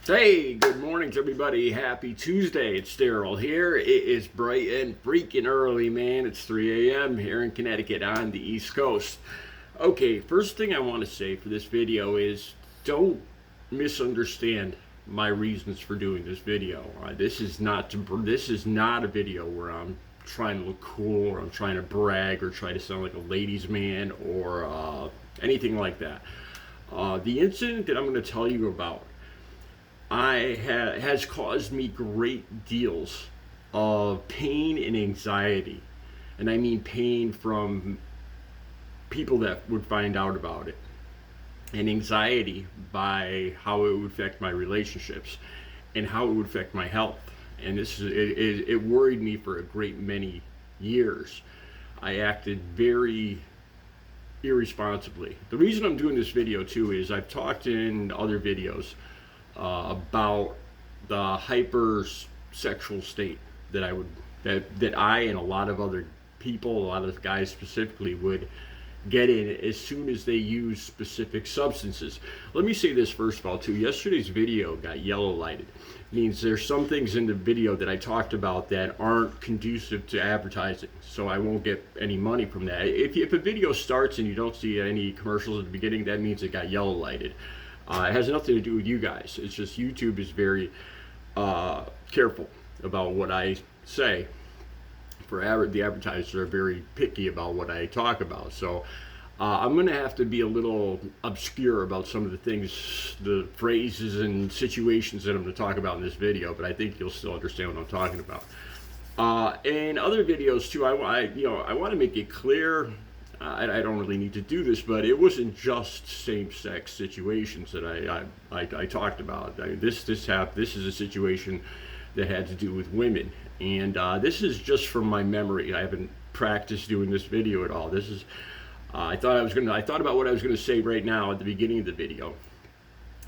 Hey, good morning to everybody. Happy Tuesday. It's Daryl here. It is bright and freaking early, man. It's 3 a.m. here in Connecticut on the East Coast. Okay, first thing I want to say for this video is don't misunderstand my reasons for doing this video. This is not a video where I'm trying to look cool or I'm trying to brag or try to sound like a ladies' man or anything like that. The incident that I'm going to tell you about has caused me great deals of pain and anxiety. And I mean pain from people that would find out about it, and anxiety by how it would affect my relationships and how it would affect my health. And it worried me for a great many years. I acted very irresponsibly. The reason I'm doing this video too is I've talked in other videos about the hypersexual state that I and a lot of other people, a lot of guys specifically, would get in as soon as they use specific substances. Let me say this first of all too. Yesterday's video got yellow lighted. It means there's some things in the video that I talked about that aren't conducive to advertising, so I won't get any money from that. If a video starts and you don't see any commercials at the beginning, that means it got yellow lighted. It has nothing to do with you guys. It's just YouTube is very careful about what I say. The advertisers are very picky about what I talk about. So I'm going to have to be a little obscure about some of the things, the phrases and situations that I'm going to talk about in this video, but I think you'll still understand what I'm talking about. In other videos too, I want to make it clear. I don't really need to do this, but it wasn't just same-sex situations that I talked about. This is a situation that had to do with women, and this is just from my memory. I haven't practiced doing this video at all. This is I thought about what I was gonna say right now at the beginning of the video,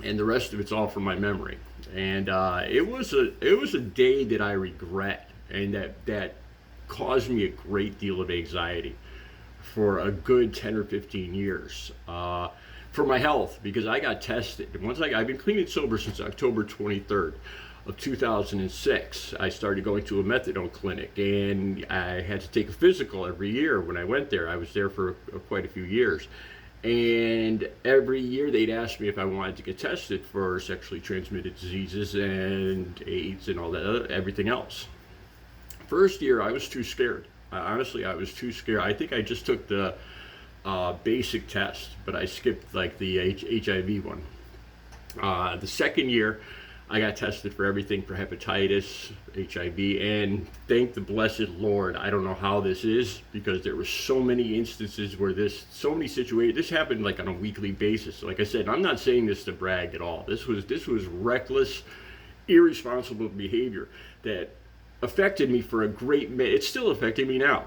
and the rest of it's all from my memory. And it was a day that I regret, and that caused me a great deal of anxiety for a good 10 or 15 years for my health, because I got tested. And I've been clean and sober since October 23rd of 2006. I started going to a methadone clinic, and I had to take a physical every year when I went there. I was there for quite a few years. And every year they'd ask me if I wanted to get tested for sexually transmitted diseases and AIDS and all that, everything else. First year, I was too scared. Honestly, I was too scared. I think I just took the basic test, but I skipped like the HIV one. The second year, I got tested for everything, for hepatitis, HIV, and thank the blessed Lord, I don't know how this is, because there were so many instances where this happened like on a weekly basis. Like I said, I'm not saying this to brag at all. This was reckless, irresponsible behavior that affected me for a great minute. It's still affecting me now.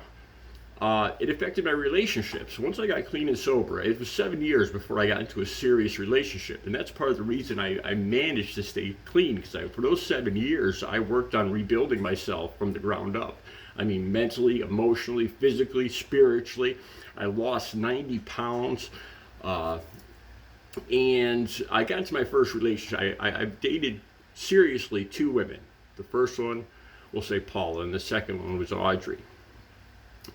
It affected my relationships. Once I got clean and sober, it was 7 years before I got into a serious relationship. And that's part of the reason I managed to stay clean, because for those 7 years, I worked on rebuilding myself from the ground up. I mean, mentally, emotionally, physically, spiritually. I lost 90 pounds. And I got into my first relationship. I've dated seriously 2 women. The first one, we'll say Paula, and the second one was Audrey.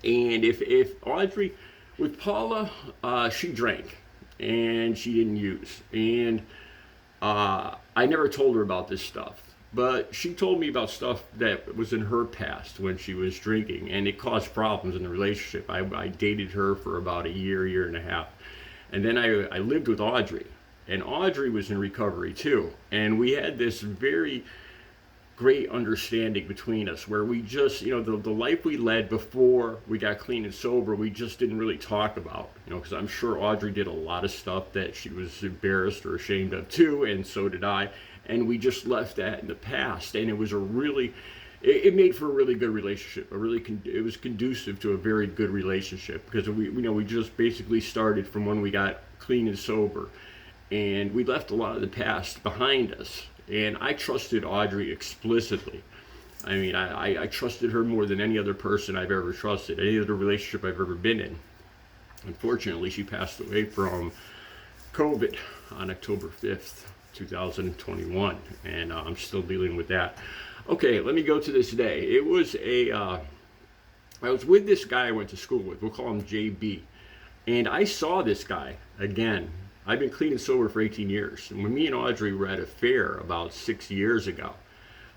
And if Audrey, with Paula, she drank and she didn't use. And I never told her about this stuff, but she told me about stuff that was in her past when she was drinking, and it caused problems in the relationship. I dated her for about a year and a half. And then I lived with Audrey, and Audrey was in recovery too. And we had this very great understanding between us, where we just, the life we led before we got clean and sober, we just didn't really talk about, because I'm sure Audrey did a lot of stuff that she was embarrassed or ashamed of too, and so did I, and we just left that in the past. And it was it made for a really good relationship. It was conducive to a very good relationship, because we just basically started from when we got clean and sober, and we left a lot of the past behind us. And I trusted Audrey explicitly. I mean, I trusted her more than any other person I've ever trusted, any other relationship I've ever been in. Unfortunately, she passed away from COVID on October 5th 2021, and I'm still dealing with that. Okay, let me go to this day. It was I was with this guy I went to school with. We'll call him JB. And I saw this guy again. I've been clean and sober for 18 years. And when me and Audrey were at a fair about 6 years ago,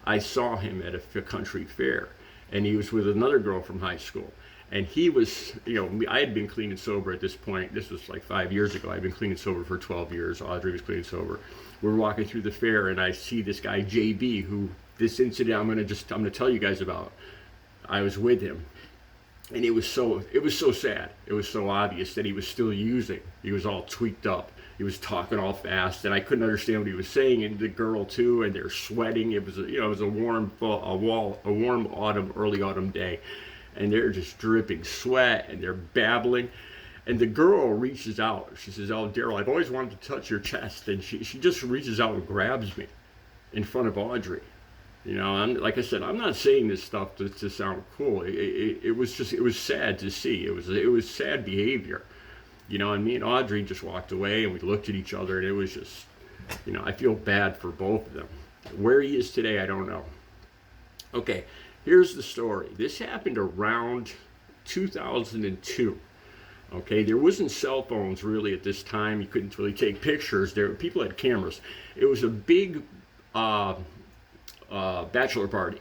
I saw him at a country fair. And he was with another girl from high school. And he was, I had been clean and sober at this point. This was like 5 years ago. I'd been clean and sober for 12 years. Audrey was clean and sober. We're walking through the fair, and I see this guy, JB, who this incident I'm going to tell you guys about. I was with him. And it was so sad. It was so obvious that he was still using. He was all tweaked up. He was talking all fast, and I couldn't understand what he was saying. And the girl too, and they're sweating. It was a warm early autumn day, and they're just dripping sweat, and they're babbling. And the girl reaches out. She says, "Oh, Daryl, I've always wanted to touch your chest." And she just reaches out and grabs me in front of Audrey. Like I said, I'm not saying this stuff to sound cool. It was sad to see. It was sad behavior, and me and Audrey just walked away, and we looked at each other, and it was just, I feel bad for both of them. Where he is today, I don't know. Okay, here's the story. This happened around 2002. Okay, there wasn't cell phones really at this time. You couldn't really take pictures. People had cameras. It was a big bachelor party.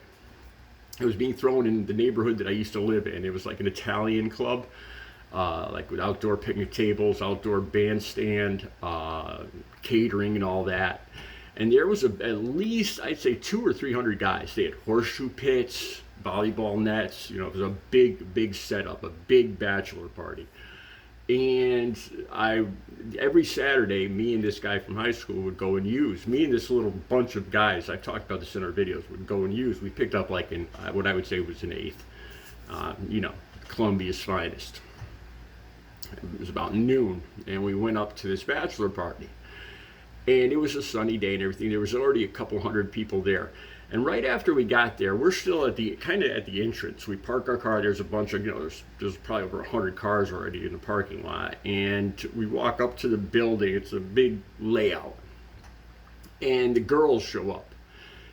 It was being thrown in the neighborhood that I used to live in. It was like an Italian club, like with outdoor picnic tables, outdoor bandstand, catering and all that. And there was at least, I'd say 200 or 300 guys. They had horseshoe pits, volleyball nets. It was a big setup, a big bachelor party. And every Saturday, me and this guy from high school would go and use. Me and this little bunch of guys, I've talked about this in our videos, would go and use. We picked up like what I would say was an eighth, Columbia's finest. It was about noon, and we went up to this bachelor party. And it was a sunny day and everything. There was already a couple hundred people there. And right after we got there, we're still at the entrance. We park our car. There's a bunch of, there's probably over 100 cars already in the parking lot. And we walk up to the building. It's a big layout. And the girls show up,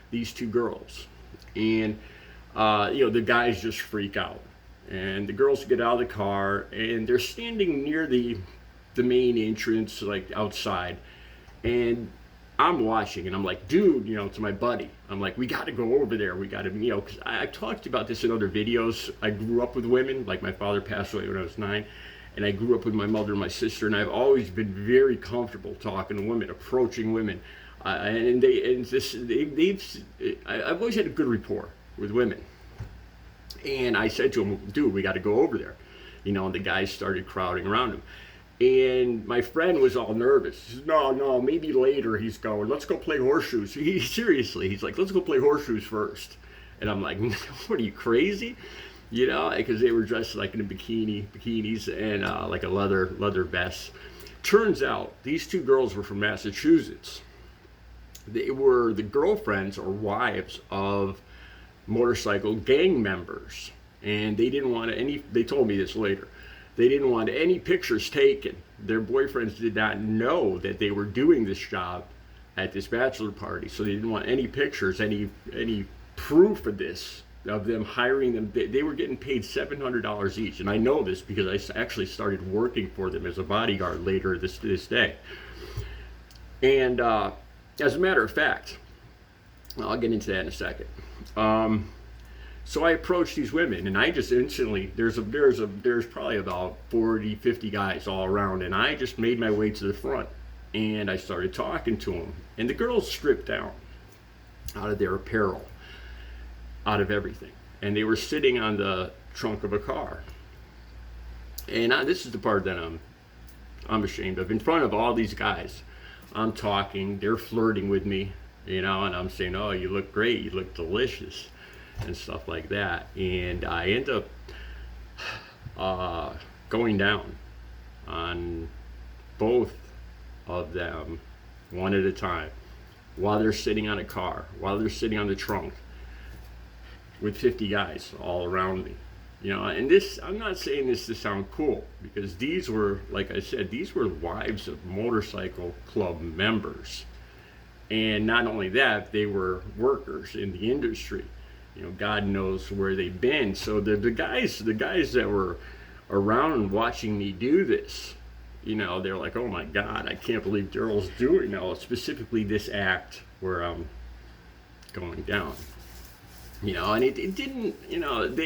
these two girls. And, the guys just freak out. And the girls get out of the car, and they're standing near the main entrance, like outside. And I'm watching, and I'm like, dude, to my buddy, I'm like, we got to go over there. We got to, because I've talked about this in other videos. I grew up with women. Like, my father passed away when I was 9, and I grew up with my mother and my sister, and I've always been very comfortable talking to women, approaching women, I've always had a good rapport with women. And I said to him, dude, we got to go over there, and the guys started crowding around him. And my friend was all nervous. He said, no, maybe later. He's going, let's go play horseshoes. He's like, let's go play horseshoes first. And I'm like, what are you, crazy? Because they were dressed like in a bikinis and like a leather vest. Turns out these two girls were from Massachusetts. They were the girlfriends or wives of motorcycle gang members. And they didn't want they told me this later. They didn't want any pictures taken. Their boyfriends did not know that they were doing this job at this bachelor party, so they didn't want any pictures, any proof of this, of them hiring them. They were getting paid $700 each, and I know this because I actually started working for them as a bodyguard later this day. And as a matter of fact, I'll get into that in a second. So I approached these women, and I just instantly, there's probably about 40, 50 guys all around, and I just made my way to the front, and I started talking to them. And the girls stripped down out of their apparel, out of everything. And they were sitting on the trunk of a car. And this is the part that I'm ashamed of. In front of all these guys, I'm talking, they're flirting with me, and I'm saying, oh, you look great, you look delicious, and stuff like that. And I end up going down on both of them one at a time while they're sitting on a car, while they're sitting on the trunk with 50 guys all around me. And this, I'm not saying this to sound cool, because these were, like I said, these were wives of motorcycle club members. And not only that, they were workers in the industry. God knows where they've been. So the guys that were around watching me do this, they're like, oh my God, I can't believe Daryl's doing, specifically this act where I'm going down. And it didn't,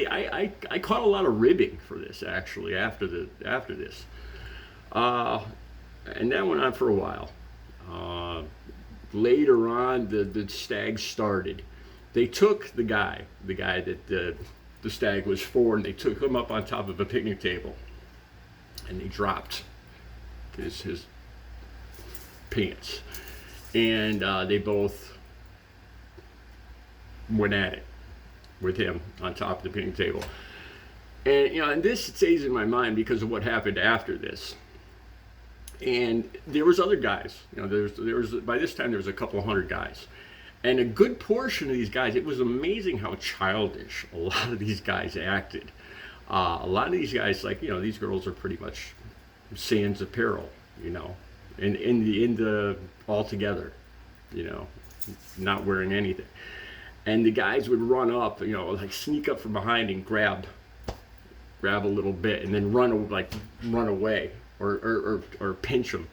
I caught a lot of ribbing for this actually after this. And that went on for a while. Later on, the stag started. They took the guy that the stag was for, and they took him up on top of a picnic table, and they dropped his pants, and they both went at it with him on top of the picnic table. And and this stays in my mind because of what happened after this. And there was other guys. There was by this time there was a couple hundred guys, and a good portion of these guys. It was amazing how childish a lot of these guys acted. A lot of these guys, like these girls are pretty much sans apparel, and in the all together, not wearing anything. And the guys would run up, like sneak up from behind and grab a little bit, and then run away. Or pinch them,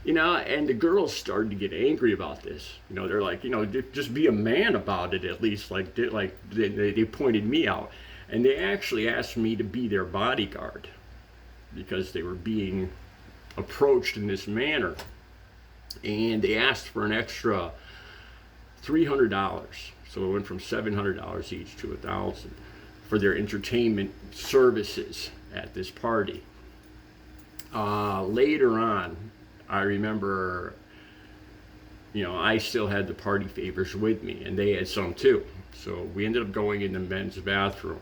and the girls started to get angry about this. They're like, just be a man about it at least. Like they pointed me out, and they actually asked me to be their bodyguard because they were being approached in this manner, and they asked for an extra $300. So it went from $700 each to $1,000 for their entertainment services at this party. Later on, I remember, I still had the party favors with me, and they had some too. So we ended up going in the men's bathroom,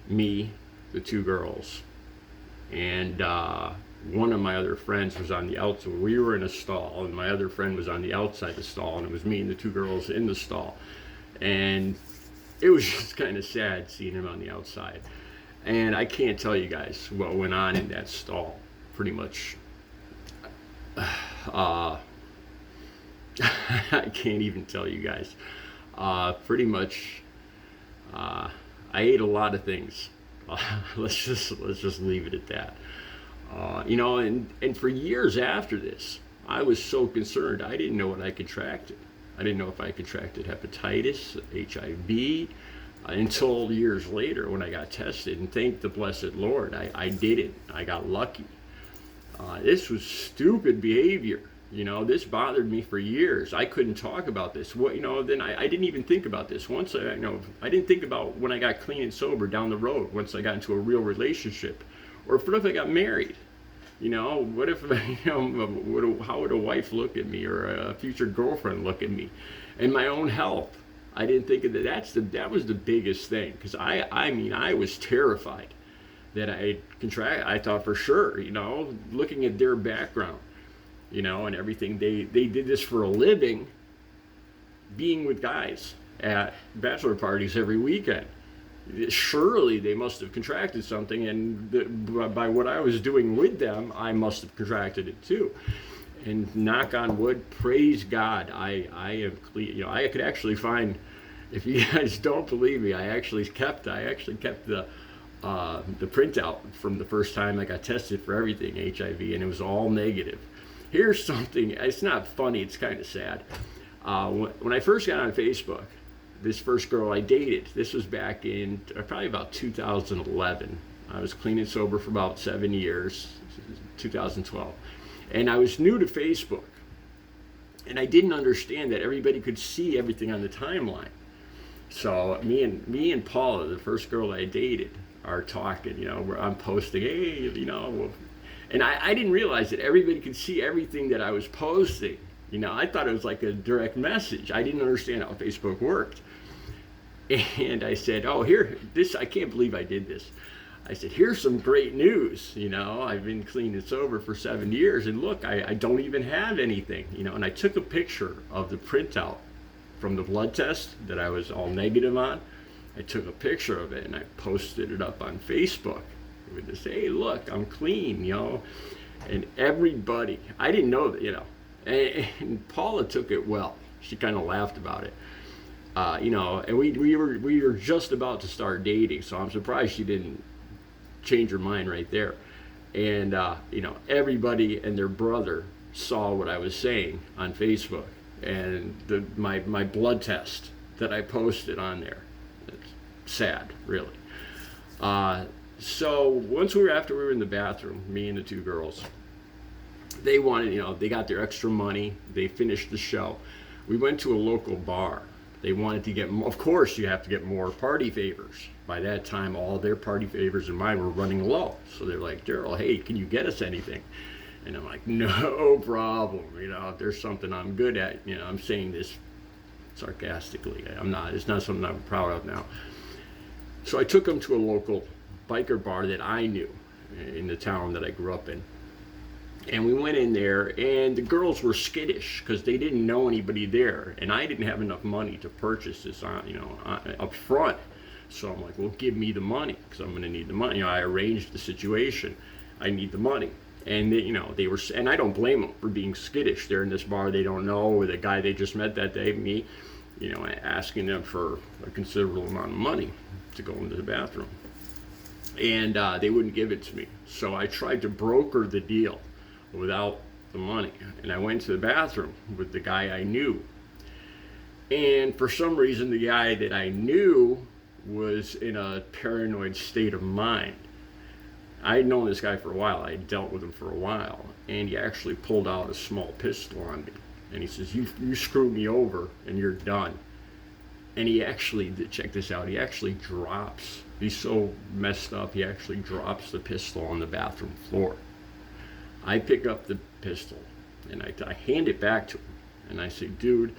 me, the two girls, and one of my other friends was on the outside. We were in a stall, and my other friend was on the outside of the stall, and it was me and the two girls in the stall. And it was just kind of sad seeing him on the outside. And I can't tell you guys what went on in that stall. Pretty much, I can't even tell you guys. Pretty much, I ate a lot of things. Let's just leave it at that. And for years after this, I was so concerned. I didn't know what I contracted. I didn't know if I contracted hepatitis, HIV, until years later when I got tested. And thank the blessed Lord, I didn't. I got lucky. This was stupid behavior. This bothered me for years. I couldn't talk about this. Then I didn't even think about this. Once I didn't think about when I got clean and sober down the road, once I got into a real relationship. Or what if I got married? What if, how would a wife look at me, or a future girlfriend look at me? And my own health. I didn't think of that. That was the biggest thing, because I was terrified that I thought for sure, looking at their background, and everything. They did this for a living, being with guys at bachelor parties every weekend. Surely they must have contracted something, and by what I was doing with them, I must have contracted it too. And knock on wood, praise God, I am clean. I could actually find, if you guys don't believe me, I actually kept the printout from the first time I got tested for everything, HIV, and it was all negative. Here's something, it's not funny, it's kind of sad. When I first got on Facebook, this first girl I dated, this was back in probably about 2011. I was clean and sober for about 7 years, 2012. And I was new to Facebook. And I didn't understand that everybody could see everything on the timeline. So me and Paula, the first girl I dated, are talking, where I'm posting, hey, and I didn't realize that everybody could see everything that I was posting. I thought it was like a direct message. I didn't understand how Facebook worked. And I said, I can't believe I did this. I said, here's some great news. I've been clean and sober for 7 years, and look, I don't even have anything, and I took a picture of the printout from the blood test that I was all negative on. I took a picture of it and I posted it up on Facebook with this, hey, look, I'm clean, and everybody, I didn't know that, and Paula took it well. She kind of laughed about it. And we were just about to start dating, so I'm surprised she didn't change her mind right there. And everybody and their brother saw what I was saying on Facebook, and my blood test that I posted on there. It's sad, really. So after we were in the bathroom, me and the two girls, they wanted, they got their extra money. They finished the show. We went to a local bar. They wanted to get, of course, you have to get more party favors. By that time, all their party favors and mine were running low. So they're like, Daryl, hey, can you get us anything? And I'm like, no problem. If there's something I'm good at, I'm saying this sarcastically. It's not something I'm proud of now. So I took them to a local biker bar that I knew in the town that I grew up in. And we went in there, and the girls were skittish because they didn't know anybody there, and I didn't have enough money to purchase this up front. So I'm like, well, give me the money because I'm going to need the money. I arranged the situation. I need the money. And they were, and I don't blame them for being skittish. They're in this bar they don't know, the guy they just met that day, me, asking them for a considerable amount of money to go into the bathroom. And they wouldn't give it to me. So I tried to broker the deal without the money. And I went to the bathroom with the guy I knew. And for some reason, the guy that I knew was in a paranoid state of mind. I had known this guy for a while. I had dealt with him for a while. And he actually pulled out a small pistol on me. And he says, you screwed me over and you're done. And he actually, check this out, he actually drops. He's so messed up, he actually drops the pistol on the bathroom floor. I pick up the pistol and I hand it back to him. And I say, dude,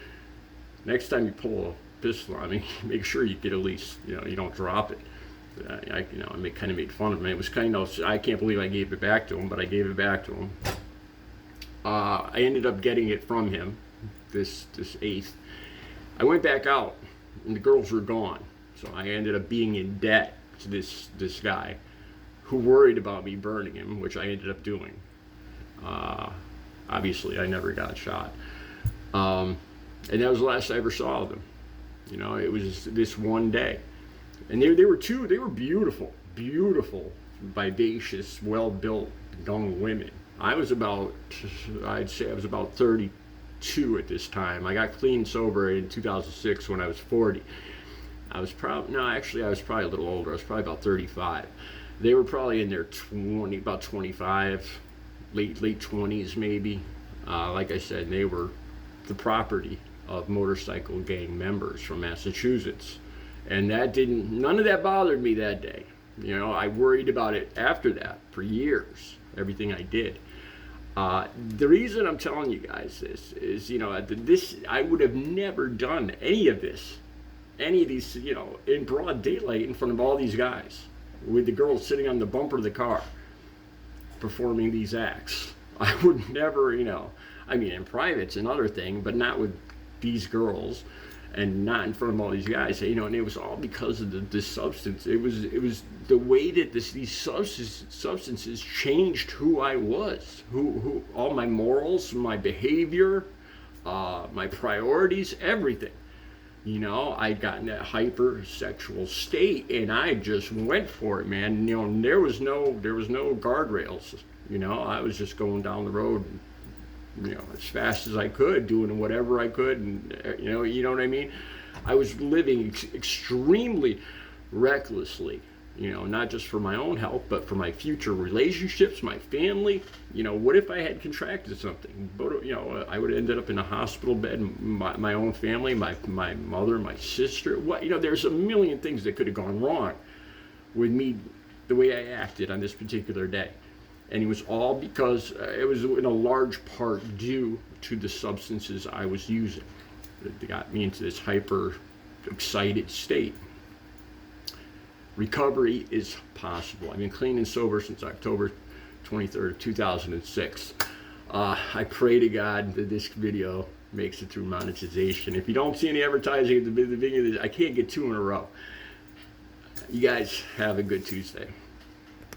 next time you pull a pistol on me, make sure you get at least, you don't drop it. I kind of made fun of him. It was kind of, I can't believe I gave it back to him, but I gave it back to him. I ended up getting it from him, this eighth. I went back out and the girls were gone. So I ended up being in debt to this guy who worried about me burning him, which I ended up doing. Obviously, I never got shot. And that was the last I ever saw of them. It was this one day. And they were beautiful, vivacious, well-built young women. I'd say I was about 32 at this time. I got clean sober in 2006 when I was 40. I was probably a little older. I was probably about 35. They were probably in their about 25, late 20s maybe. Like I said, they were the property of motorcycle gang members from Massachusetts. And none of that bothered me that day. I worried about it after that for years, everything I did. The reason I'm telling you guys this is, I would have never done any of these, in broad daylight in front of all these guys, with the girls sitting on the bumper of the car, performing these acts. I would never, in private's another thing, but not with these girls. And not in front of all these guys, and it was all because of this substance. It was the way that these substances changed who I was, who all my morals, my behavior, my priorities, everything. I'd gotten that hypersexual state, and I just went for it, man. There was no guardrails. I was just going down the road. As fast as I could, doing whatever I could, and you know what I mean? I was living extremely recklessly, not just for my own health, but for my future relationships, my family. What if I had contracted something? But, I would have ended up in a hospital bed, my own family, my mother, my sister. There's a million things that could have gone wrong with me, the way I acted on this particular day. And it was all because it was in a large part due to the substances I was using. It got me into this hyper excited state. Recovery is possible. I've been clean and sober since October 23rd, 2006. I pray to God that this video makes it through monetization. If you don't see any advertising at the beginning of this, I can't get two in a row. You guys have a good Tuesday.